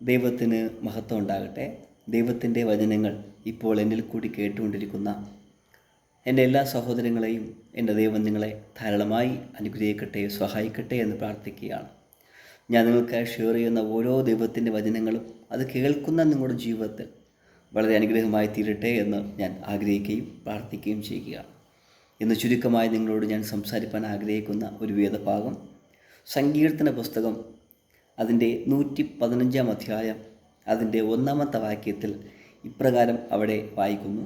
ദൈവത്തിന് മഹത്വം ഉണ്ടാകട്ടെ. ദൈവത്തിൻ്റെ വചനങ്ങൾ ഇപ്പോൾ എന്നിൽ കൂടി കേട്ടുകൊണ്ടിരിക്കുന്ന എൻ്റെ എല്ലാ സഹോദരങ്ങളെയും എൻ്റെ ദൈവം നിങ്ങളെ ധാരാളമായി അനുഗ്രഹിക്കട്ടെ, സഹായിക്കട്ടെ എന്ന് പ്രാർത്ഥിക്കുകയാണ്. ഞാൻ നിങ്ങൾക്കായി ഷെയർ ചെയ്യുന്ന ഓരോ ദൈവത്തിൻ്റെ വചനങ്ങളും അത് കേൾക്കുന്ന നിങ്ങളുടെ ജീവിതത്തിൽ വളരെ അനുഗ്രഹമായി തീരട്ടെ എന്ന് ഞാൻ ആഗ്രഹിക്കുകയും പ്രാർത്ഥിക്കുകയും ചെയ്യുകയാണ്. ഇന്ന് ചുരുക്കമായി നിങ്ങളോട് ഞാൻ സംസാരിക്കാൻ ആഗ്രഹിക്കുന്ന ഒരു വേദഭാഗം സങ്കീർത്തന പുസ്തകം അതിൻ്റെ 115 അധ്യായം അതിൻ്റെ 1 വാക്യത്തിൽ ഇപ്രകാരം അവിടെ വായിക്കുന്നു: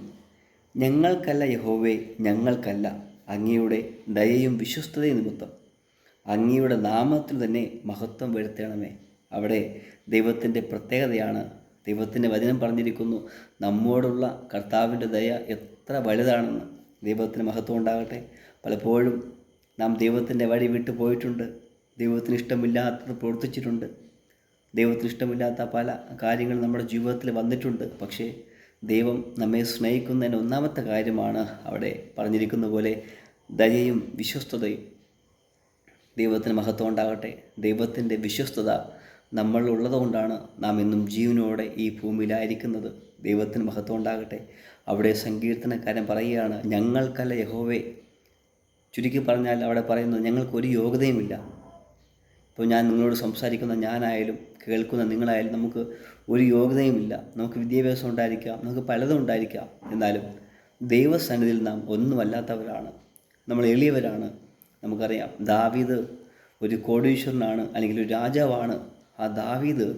ഞങ്ങൾക്കല്ല യഹോവേ, ഞങ്ങൾക്കല്ല, അങ്ങയുടെ ദയയും വിശ്വസ്തതയും നിമിത്തം അങ്ങയുടെ നാമത്തിൽ തന്നെ മഹത്വം വരുത്തണമേ. അവിടെ ദൈവത്തിൻ്റെ പ്രത്യേകതയാണ്. ദൈവത്തിൻ്റെ വചനം പറഞ്ഞിരിക്കുന്നു, നമ്മോടുള്ള കർത്താവിൻ്റെ ദയ എത്ര വലുതാണെന്ന്. ദൈവത്തിന് മഹത്വം ഉണ്ടാകട്ടെ. പലപ്പോഴും നാം ദൈവത്തിൻ്റെ വഴി വിട്ടു പോയിട്ടുണ്ട്. ദൈവത്തിന് ഇഷ്ടമില്ലാത്തത് പ്രവർത്തിച്ചിട്ടുണ്ട്. ദൈവത്തിന് ഇഷ്ടമില്ലാത്ത പല കാര്യങ്ങൾ നമ്മുടെ ജീവിതത്തിൽ വന്നിട്ടുണ്ട്. പക്ഷേ ദൈവം നമ്മെ സ്നേഹിക്കുന്നതിന് ഒന്നാമത്തെ കാര്യമാണ് അവിടെ പറഞ്ഞിരിക്കുന്ന പോലെ ദയയും വിശ്വസ്തതയും. ദൈവത്തിന് മഹത്വം ഉണ്ടാകട്ടെ. ദൈവത്തിൻ്റെ വിശ്വസ്തത നമ്മളുള്ളതുകൊണ്ടാണ് നാം ഇന്നും ജീവനോടെ ഈ ഭൂമിയിലായിരിക്കുന്നത്. ദൈവത്തിന് മഹത്വം ഉണ്ടാകട്ടെ. അവിടെ സങ്കീർത്തനക്കാരൻ പറയുകയാണ്, ഞങ്ങൾക്കല്ല യഹോവേ. ചുരുക്കി പറഞ്ഞാൽ അവിടെ പറയുന്നത്, ഞങ്ങൾക്കൊരു യോഗ്യതയുമില്ല. ഇപ്പോൾ ഞാൻ നിങ്ങളോട് സംസാരിക്കുന്ന ഞാനായാലും കേൾക്കുന്ന നിങ്ങളായാലും നമുക്ക് ഒരു യോഗ്യതയുമില്ല. നമുക്ക് വിദ്യാഭ്യാസം ഉണ്ടായിരിക്കാം, നമുക്ക് പലതും ഉണ്ടായിരിക്കാം. എന്നാലും ദൈവസന്നിധിയിൽ നാം ഒന്നുമല്ലാത്തവരാണ്. നമ്മൾ എളിയവരാണ്. നമുക്കറിയാം, ദാവീദ് ഒരു കോടീശ്വരനാണ്, അല്ലെങ്കിൽ ഒരു രാജാവാണ്. ആ ദാവീദ്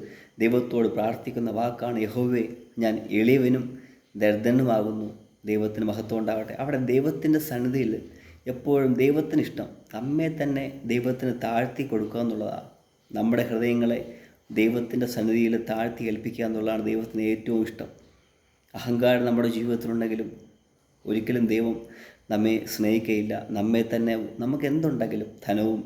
ദൈവത്തോട് പ്രാർത്ഥിക്കുന്ന വാക്കാണ്, യഹോവേ, ഞാൻ എളിയവനും ദരിദ്രനുമാകുന്നു. ദൈവത്തിന് മഹത്വം ഉണ്ടാകട്ടെ. അവിടെ ദൈവത്തിൻ്റെ സന്നിധിയിൽ എപ്പോഴും ദൈവത്തിന് ഇഷ്ടം നമ്മെ തന്നെ ദൈവത്തിന് താഴ്ത്തി കൊടുക്കുക എന്നുള്ളതാണ്. നമ്മുടെ ഹൃദയങ്ങളെ ദൈവത്തിൻ്റെ സന്നിധിയിൽ താഴ്ത്തി ഏൽപ്പിക്കുക എന്നുള്ളതാണ് ദൈവത്തിന് ഏറ്റവും ഇഷ്ടം. അഹങ്കാരം നമ്മുടെ ജീവിതത്തിലുണ്ടെങ്കിലും ഒരിക്കലും ദൈവം നമ്മെ സ്നേഹിക്കുകയില്ല. നമ്മെ തന്നെ നമുക്ക് എന്തുണ്ടെങ്കിലും, ധനവും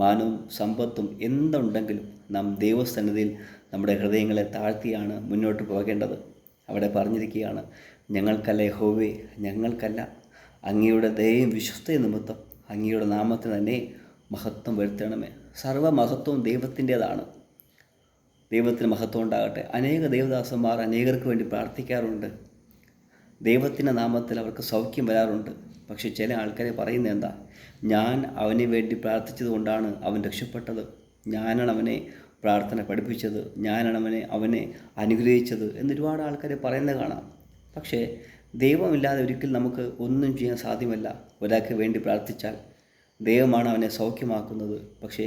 മാനവും സമ്പത്തും എന്തുണ്ടെങ്കിലും നാം ദൈവസന്നിധിയിൽ നമ്മുടെ ഹൃദയങ്ങളെ താഴ്ത്തിയാണ് മുന്നോട്ട് പോകേണ്ടത്. അവിടെ പറഞ്ഞിരിക്കുകയാണ്, ഞങ്ങൾക്കല്ല യഹോവേ, ഞങ്ങൾക്കല്ല, അങ്ങയുടെ ദയയും വിശ്വസ്തയും നിമിത്തം അങ്ങയുടെ നാമത്തിന് തന്നെ മഹത്വം വരുത്തണമേ. സർവ്വമഹത്വവും ദൈവത്തിൻ്റേതാണ്. ദൈവത്തിന് മഹത്വം ഉണ്ടാകട്ടെ. അനേക ദേവദാസന്മാർ അനേകർക്ക് വേണ്ടി പ്രാർത്ഥിക്കാറുണ്ട്. ദൈവത്തിൻ്റെ നാമത്തിൽ അവർക്ക് സൗഖ്യം വരാറുണ്ട്. പക്ഷേ ചില ആൾക്കാരെ പറയുന്നത് എന്താ, ഞാൻ അവന് വേണ്ടി പ്രാർത്ഥിച്ചത് കൊണ്ടാണ് അവൻ രക്ഷപ്പെട്ടത്, ഞാനാണ് അവനെ പ്രാർത്ഥന പഠിപ്പിച്ചത്, ഞാനാണ് അവനെ അനുഗ്രഹിച്ചത് എന്നൊരുപാട് ആൾക്കാരെ പറയുന്നത് കാണാം. പക്ഷേ ദൈവമില്ലാതെ ഒരിക്കലും നമുക്ക് ഒന്നും ചെയ്യാൻ സാധ്യമല്ല. ഒരാൾക്ക് വേണ്ടി പ്രാർത്ഥിച്ചാൽ ദൈവമാണ് അവനെ സൗഖ്യമാക്കുന്നത്. പക്ഷേ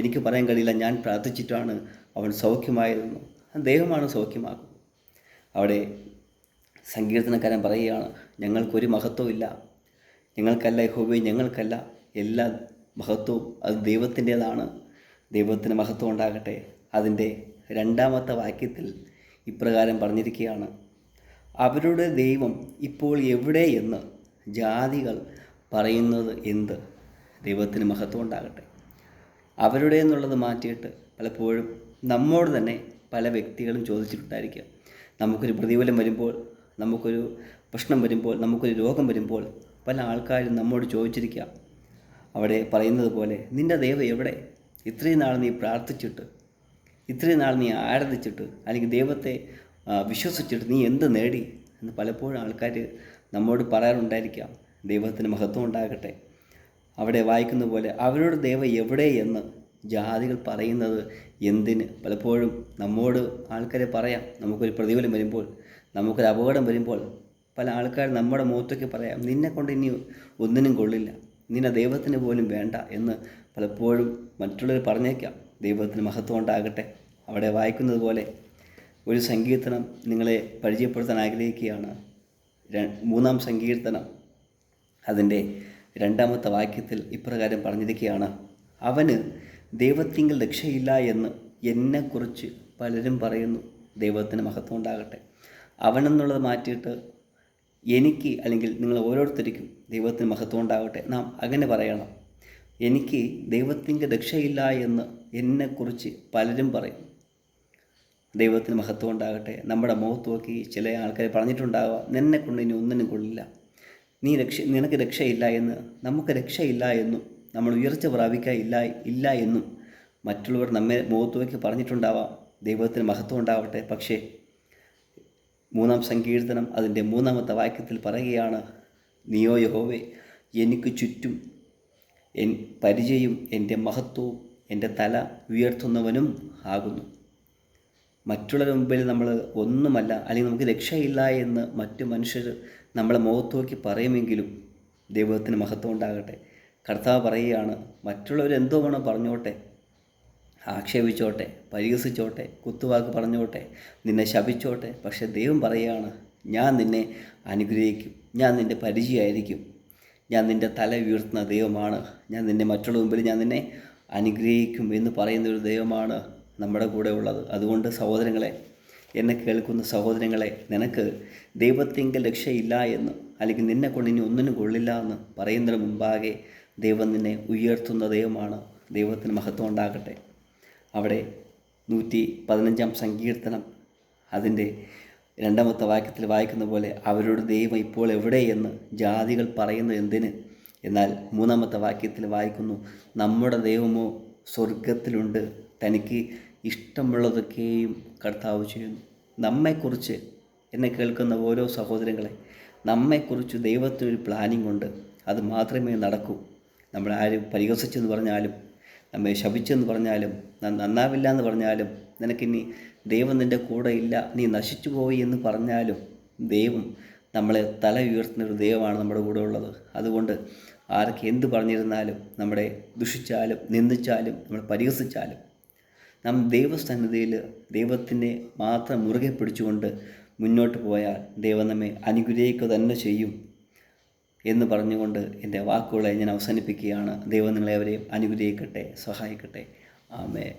എനിക്ക് പറയാൻ കഴിയില്ല ഞാൻ പ്രാർത്ഥിച്ചിട്ടാണ് അവൻ സൗഖ്യമായതെന്ന്. ദൈവമാണ് സൗഖ്യമാക്കുന്നത്. അവിടെ സങ്കീർത്തനക്കാരൻ പറയുകയാണ്, ഞങ്ങൾക്കൊരു മഹത്വമില്ല, ഞങ്ങൾക്കല്ല യഹോവേ, ഞങ്ങൾക്കല്ല, എല്ലാ മഹത്വവും അത് ദൈവത്തിൻ്റേതാണ്. ദൈവത്തിന് മഹത്വം ഉണ്ടാകട്ടെ. അതിൻ്റെ 2 വാക്യത്തിൽ ഇപ്രകാരം പറഞ്ഞിരിക്കുകയാണ്, അവരുടെ ദൈവം ഇപ്പോൾ എവിടെ എന്ന് ജാതികൾ പറയുന്നത് എന്ത്? ദൈവത്തിന് മഹത്വം ഉണ്ടാകട്ടെ. അവരുടെ എന്നുള്ളത് മാറ്റിയിട്ട് പലപ്പോഴും നമ്മോട് തന്നെ പല വ്യക്തികളും ചോദിച്ചിട്ടുണ്ടായിരിക്കുക. നമുക്കൊരു പ്രതികൂലം വരുമ്പോൾ, നമുക്കൊരു പ്രശ്നം വരുമ്പോൾ, നമുക്കൊരു രോഗം വരുമ്പോൾ പല ആൾക്കാരും നമ്മോട് ചോദിച്ചിരിക്കുക. അവിടെ പറയുന്നത് പോലെ, നിൻ്റെ ദൈവം എവിടെ? ഇത്രയും നാൾ നീ പ്രാർത്ഥിച്ചിട്ട്, ഇത്രയും നാൾ നീ ആരാധിച്ചിട്ട്, അല്ലെങ്കിൽ ദൈവത്തെ വിശ്വസിച്ചിട്ട് നീ എന്ത് നേടി എന്ന് പലപ്പോഴും ആൾക്കാർ നമ്മോട് പറയാറുണ്ടായിരിക്കാം. ദൈവത്തിന് മഹത്വം ഉണ്ടാകട്ടെ. അവിടെ വായിക്കുന്ന പോലെ, അവരുടെ ദൈവം എവിടെ എന്ന് ജാതികൾ പറയുന്നത് എന്തിന്? പലപ്പോഴും നമ്മോട് ആൾക്കാരെ പറയാം. നമുക്കൊരു പ്രതികൂലം വരുമ്പോൾ, നമുക്കൊരു അപകടം വരുമ്പോൾ പല ആൾക്കാർ നമ്മുടെ മുഖത്തൊക്കെ പറയാം, നിന്നെക്കൊണ്ട് ഇനി ഒന്നിനും കൊള്ളില്ല, നിന്നെ ദൈവത്തിന് പോലും വേണ്ട എന്ന് പലപ്പോഴും മറ്റുള്ളവർ പറഞ്ഞേക്കാം. ദൈവത്തിന് മഹത്വം ഉണ്ടാകട്ടെ. അവിടെ വായിക്കുന്നത് പോലെ ഒരു സങ്കീർത്തനം നിങ്ങളെ പരിചയപ്പെടുത്താൻ ആഗ്രഹിക്കുകയാണ്. 3 സങ്കീർത്തനം അതിൻ്റെ 2 വാക്യത്തിൽ ഇപ്രകാരം പറഞ്ഞിരിക്കുകയാണ്, അവന് ദൈവത്തിങ്കൽ രക്ഷയില്ല എന്ന് എന്നെക്കുറിച്ച് പലരും പറയുന്നു. ദൈവത്തിന് മഹത്വം ഉണ്ടാകട്ടെ. അവനെന്നുള്ളത് മാറ്റിയിട്ട് എനിക്ക്, അല്ലെങ്കിൽ നിങ്ങൾ ഓരോരുത്തർക്കും ദൈവത്തിന് മഹത്വം ഉണ്ടാകട്ടെ. നാം അങ്ങനെ പറയണം, എനിക്ക് ദൈവത്തിങ്കൽ രക്ഷയില്ല എന്ന് എന്നെക്കുറിച്ച് പലരും പറയും. ദൈവത്തിന് മഹത്വം ഉണ്ടാകട്ടെ. നമ്മുടെ മുഖത്ത് നോക്കി ചില ആൾക്കാർ പറഞ്ഞിട്ടുണ്ടാകാം, നിന്നെക്കൊണ്ട് ഇനി ഒന്നിനും കൊള്ളില്ല, നിനക്ക് രക്ഷയില്ല എന്ന്, നമുക്ക് രക്ഷയില്ല എന്നും, നമ്മൾ ഉയർച്ച പ്രാപിക്കാൻ ഇല്ല എന്നും മറ്റുള്ളവർ നമ്മെ മുഖത്ത് നോക്കി പറഞ്ഞിട്ടുണ്ടാവാം. ദൈവത്തിന് മഹത്വം ഉണ്ടാവട്ടെ. പക്ഷേ 3-ാം സങ്കീർത്തനം അതിൻ്റെ 3-ാമത്തെ വാക്യത്തിൽ പറയുകയാണ്, നീയോ യഹോവേ എനിക്ക് ചുറ്റും പരിചയും എൻ്റെ മഹത്വവും എൻ്റെ തല ഉയർത്തുന്നവനും ആകുന്നു. മറ്റുള്ളവരുടെ മുമ്പിൽ നമ്മൾ ഒന്നുമല്ല, അല്ലെങ്കിൽ നമുക്ക് രക്ഷയില്ല എന്ന് മറ്റു മനുഷ്യർ നമ്മളെ മുഖത്ത് നോക്കി പറയുമെങ്കിലും ദൈവത്തിന് മഹത്വം ഉണ്ടാകട്ടെ. കർത്താവ് പറയുകയാണ്, മറ്റുള്ളവരെന്തോ വേണം പറഞ്ഞോട്ടെ, ആക്ഷേപിച്ചോട്ടെ, പരിഹസിച്ചോട്ടെ, കുത്തുവാക്ക് പറഞ്ഞോട്ടെ, നിന്നെ ശപിച്ചോട്ടെ, പക്ഷേ ദൈവം പറയുകയാണ്, ഞാൻ നിന്നെ അനുഗ്രഹിക്കും, ഞാൻ നിൻ്റെ പരിചയമായിരിക്കും, ഞാൻ നിൻ്റെ തല ഉയർത്തുന്ന ദൈവമാണ്, ഞാൻ നിന്നെ മറ്റുള്ള മുമ്പിൽ ഞാൻ നിന്നെ അനുഗ്രഹിക്കും എന്ന് പറയുന്നൊരു ദൈവമാണ് നമ്മുടെ കൂടെ ഉള്ളത്. അതുകൊണ്ട് സഹോദരങ്ങളെ, എന്നെ കേൾക്കുന്ന സഹോദരങ്ങളെ, നിനക്ക് ദൈവത്തിങ്കൽ രക്ഷയില്ല എന്ന്, അല്ലെങ്കിൽ നിന്നെക്കൊണ്ട് ഇനി ഒന്നിനും കൊള്ളില്ല എന്ന് പറയുന്നതിന് മുമ്പാകെ ദൈവം നിന്നെ ഉയർത്തുന്ന ദൈവമാണ്. ദൈവത്തിന് മഹത്വം ഉണ്ടാകട്ടെ. അവിടെ 115-ാം സങ്കീർത്തനം അതിൻ്റെ 2-ാമത്തെ വാക്യത്തിൽ വായിക്കുന്ന പോലെ, അവരുടെ ദൈവം ഇപ്പോൾ എവിടെയെന്ന് ജാതികൾ പറയുന്നത് എന്തിന്? എന്നാൽ 3-ാമത്തെ വാക്യത്തിൽ വായിക്കുന്നു, നമ്മുടെ ദൈവമോ സ്വർഗത്തിലുണ്ട്, തനിക്ക് ഇഷ്ടമുള്ളതൊക്കെയും കർത്താവ് ചെയ്യുന്നു. നമ്മെക്കുറിച്ച്, എന്നെ കേൾക്കുന്ന ഓരോ സഹോദരങ്ങളെ, നമ്മെക്കുറിച്ച് ദൈവത്തിനൊരു പ്ലാനിംഗ് ഉണ്ട്. അത് മാത്രമേ നടക്കൂ. നമ്മളാരും പരിഹസിച്ചെന്ന് പറഞ്ഞാലും, നമ്മെ ശപിച്ചെന്ന് പറഞ്ഞാലും, നന്നാവില്ല എന്ന് പറഞ്ഞാലും, നിനക്കിനി ദൈവം നിൻ്റെ കൂടെ ഇല്ല, നീ നശിച്ചു പോയി എന്ന് പറഞ്ഞാലും, ദൈവം നമ്മളെ തല ഉയർത്തുന്ന ഒരു ദൈവമാണ് നമ്മുടെ കൂടെ ഉള്ളത്. അതുകൊണ്ട് ആരൊക്കെ എന്ത് പറഞ്ഞിരുന്നാലും, നമ്മളെ ദുഷിച്ചാലും നിന്ദിച്ചാലും നമ്മളെ പരിഹസിച്ചാലും, നാം ദൈവസന്നിധിയിൽ ദൈവത്തിനെ മാത്രം മുറുകെ പിടിച്ചുകൊണ്ട് മുന്നോട്ട് പോയാൽ ദൈവം നമ്മെ അനുഗ്രഹിക്കുക തന്നെ ചെയ്യും എന്ന് പറഞ്ഞുകൊണ്ട് എൻ്റെ വാക്കുകളെ ഞാൻ അവസാനിപ്പിക്കുകയാണ്. ദൈവം നിങ്ങളെവരെയും അനുഗ്രഹിക്കട്ടെ, സഹായിക്കട്ടെ. ആമേൻ.